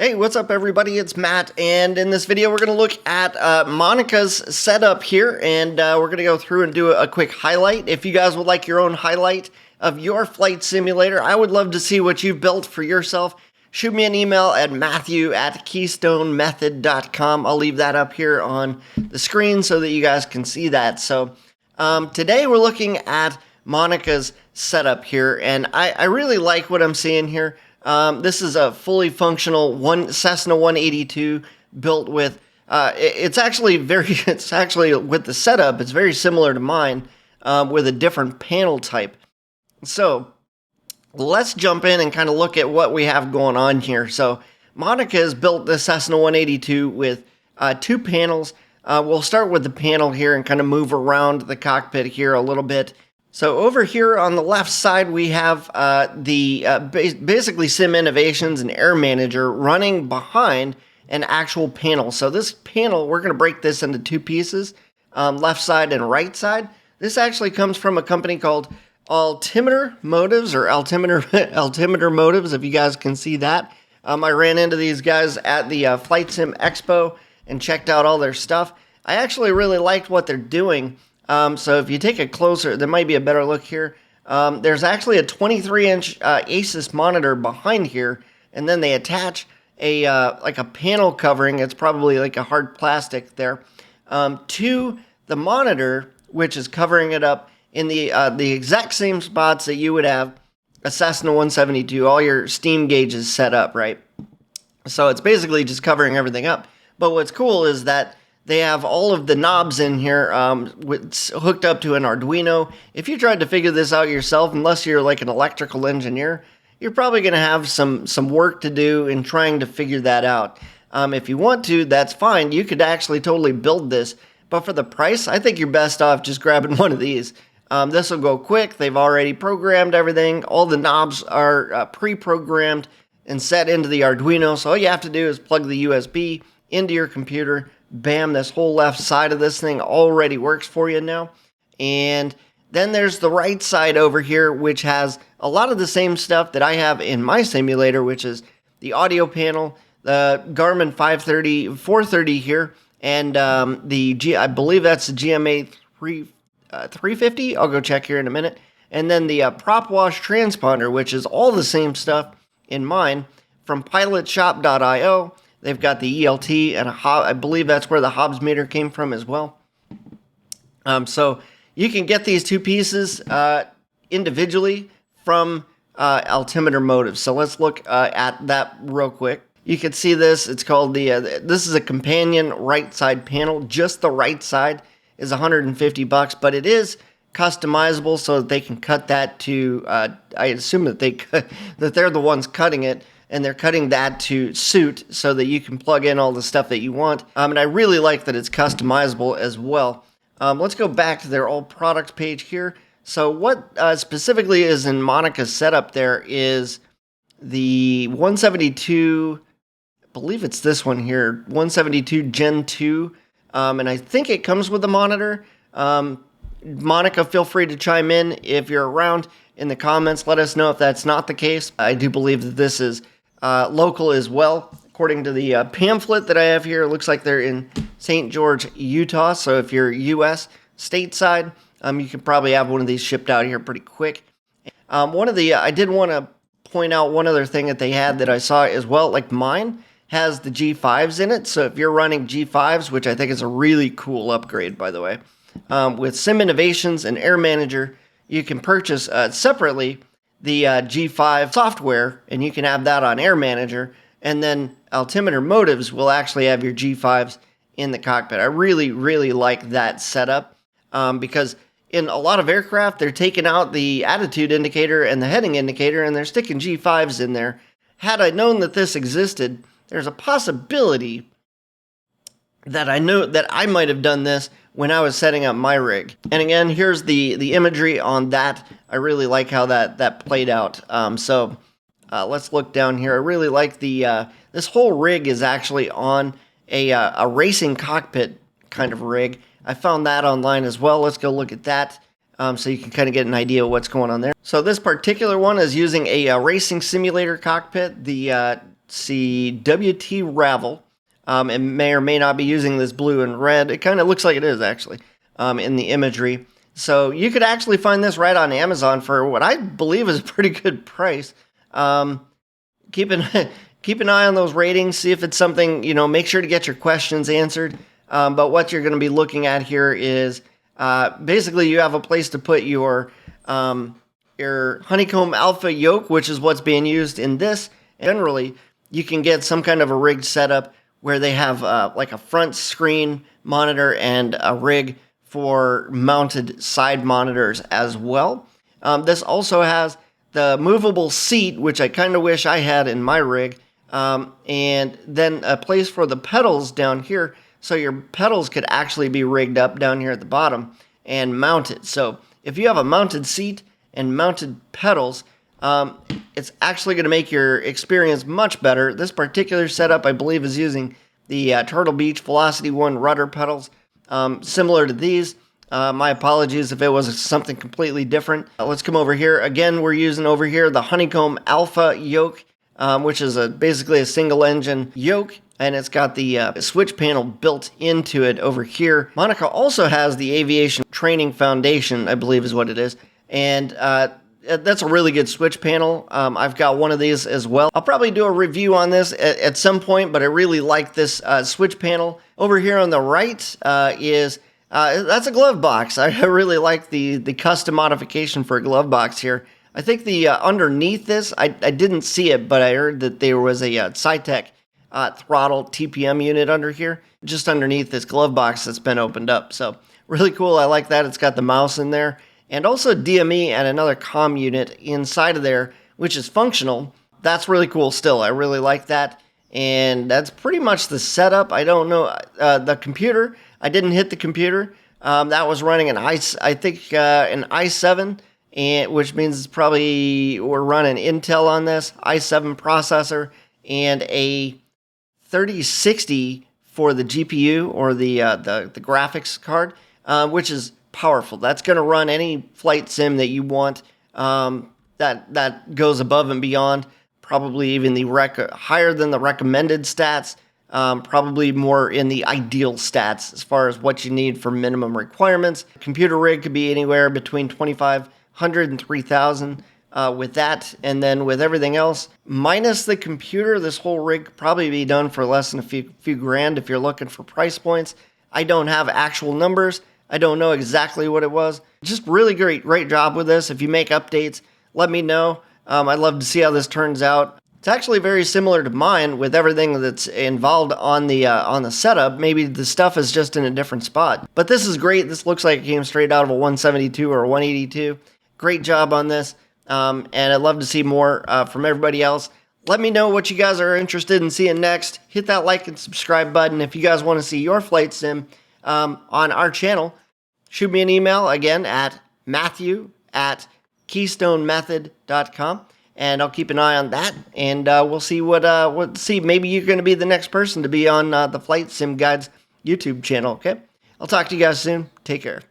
Hey, what's up everybody? It's Matt, and in this video we're going to look at Monica's setup here, and we're going to go through and do a quick highlight. If you guys would like your own highlight of your flight simulator, I would love to see what you've built for yourself. Shoot me an email at matthew@keystonemethod.com. I'll leave that up here on the screen so that you guys can see that. So today we're looking at Monica's setup here, and I really like what I'm seeing here. This is a fully functional Cessna 182 built with, it's actually with the setup, it's very similar to mine, with a different panel type. So let's jump in and kind of look at what we have going on here. So Monica has built the Cessna 182 with two panels. We'll start with the panel here and kind of move around the cockpit here a little bit. So over here on the left side, we have basically Sim Innovations and Air Manager running behind an actual panel. So this panel, we're going to break this into two pieces, left side and right side. This actually comes from a company called Altimeter Motives, or Altimeter Motives, if you guys can see that. I ran into these guys at the Flight Sim Expo and checked out all their stuff. I actually really liked what they're doing. So if you take a closer, there might be a better look here. There's actually a 23-inch ASUS monitor behind here, and then they attach a like a panel covering. It's probably like a hard plastic there to the monitor, which is covering it up in the exact same spots that you would have a Cessna 172. All your steam gauges set up, right? So it's basically just covering everything up. But what's cool is that they have all of the knobs in here hooked up to an Arduino. If you tried to figure this out yourself, unless you're like an electrical engineer, you're probably going to have some work to do in trying to figure that out. If you want to, that's fine. You could actually totally build this. But for the price, I think you're best off just grabbing one of these. This will go quick. They've already programmed everything. All the knobs are pre-programmed and set into the Arduino. So all you have to do is plug the USB into your computer. Bam, this whole left side of this thing already works for you now. And then there's the right side over here, which has a lot of the same stuff that I have in my simulator, which is the audio panel, the Garmin 430 here, and I believe that's the GMA 350. I'll go check here in a minute. And then the prop wash transponder, which is all the same stuff in mine from pilotshop.io. They've got the ELT and I believe that's where the Hobbs meter came from as well. So you can get these two pieces individually from Altimeter Motives. So let's look at that real quick. You can see this. It's called this is a companion right side panel. Just the right side is $150, but it is customizable so that they can cut that to. I assume that that they're the ones cutting it. And they're cutting that to suit so that you can plug in all the stuff that you want. And I really like that it's customizable as well. Let's go back to their all products page here. So what specifically is in Monica's setup there is the 172, I believe it's this one here, 172 Gen 2. And I think it comes with a monitor. Monica, feel free to chime in if you're around in the comments. Let us know if that's not the case. I do believe that this is local as well. According to the pamphlet that I have here, it looks like they're in St. George, Utah. So if you're U.S. stateside, you can probably have one of these shipped out here pretty quick. I did want to point out one other thing that they had that I saw as well. Like mine has the G5s in it. So if you're running G5s, which I think is a really cool upgrade, by the way, with Sim Innovations and Air Manager, you can purchase separately the G5 software, and you can have that on Air Manager, and then Altimeter Motives will actually have your G5s in the cockpit. I really, really like that setup because in a lot of aircraft, they're taking out the attitude indicator and the heading indicator, and they're sticking G5s in there. Had I known that this existed, there's a possibility that I know that I might have done this when I was setting up my rig. And again, here's the imagery on that. I really like how that played out. So let's look down here. I really like this whole rig is actually on a racing cockpit kind of rig. I found that online as well. Let's go look at that so you can kind of get an idea of what's going on there. So this particular one is using a racing simulator cockpit. The see, WT Ravel. It may or may not be using this blue and red. It kind of looks like it is, actually, in the imagery. So you could actually find this right on Amazon for what I believe is a pretty good price. Keep an eye on those ratings. See if it's something, make sure to get your questions answered. But what you're going to be looking at here is basically you have a place to put your Honeycomb Alpha yoke, which is what's being used in this. Generally, you can get some kind of a rigged setup where they have like a front screen monitor and a rig for mounted side monitors as well. This also has the movable seat, which I kind of wish I had in my rig, and then a place for the pedals down here, so your pedals could actually be rigged up down here at the bottom and mounted. So if you have a mounted seat and mounted pedals, it's actually going to make your experience much better. This particular setup, I believe, is using the Turtle Beach Velocity 1 rudder pedals, similar to these. My apologies if it was something completely different. Let's come over here. Again, we're using over here the Honeycomb Alpha yoke, which is basically a single engine yoke, and it's got the switch panel built into it over here. Monica also has the Aviation Training Foundation, I believe is what it is, and that's a really good switch panel. I've got one of these as well. I'll probably do a review on this at some point, but I really like this switch panel. Over here on the right is that's a glove box. I really like the custom modification for a glove box here. I think the underneath this, I didn't see it, but I heard that there was a Saitech throttle TPM unit under here, just underneath this glove box that's been opened up. So really cool. I like that. It's got the mouse in there, and also DME and another comm unit inside of there, which is functional. That's really cool still. I really like that. And that's pretty much the setup. I don't know the computer. I didn't hit the computer. That was running an an i7, which means it's probably we're running Intel on this i7 processor and a 3060 for the GPU or the graphics card, which is powerful. That's going to run any flight sim that you want. That goes above and beyond, probably even higher than the recommended stats. Probably more in the ideal stats as far as what you need for minimum requirements. Computer rig could be anywhere between 2,500 and 3,000 with that, and then with everything else, minus the computer, this whole rig could probably be done for less than a few grand if you're looking for price points. I don't have actual numbers. I don't know exactly what it was. Just really great job with this. If you make updates, let me know. I'd love to see how this turns out. It's actually very similar to mine with everything that's involved on the setup. Maybe the stuff is just in a different spot. But this is great. This looks like it came straight out of a 172 or a 182. Great job on this. And I'd love to see more from everybody else. Let me know what you guys are interested in seeing next. Hit that like and subscribe button. If you guys want to see your flight sim on our channel, shoot me an email again at matthew@keystonemethod.com. And I'll keep an eye on that, and we'll see see. Maybe you're going to be the next person to be on the Flight Sim Guides YouTube channel, okay? I'll talk to you guys soon. Take care.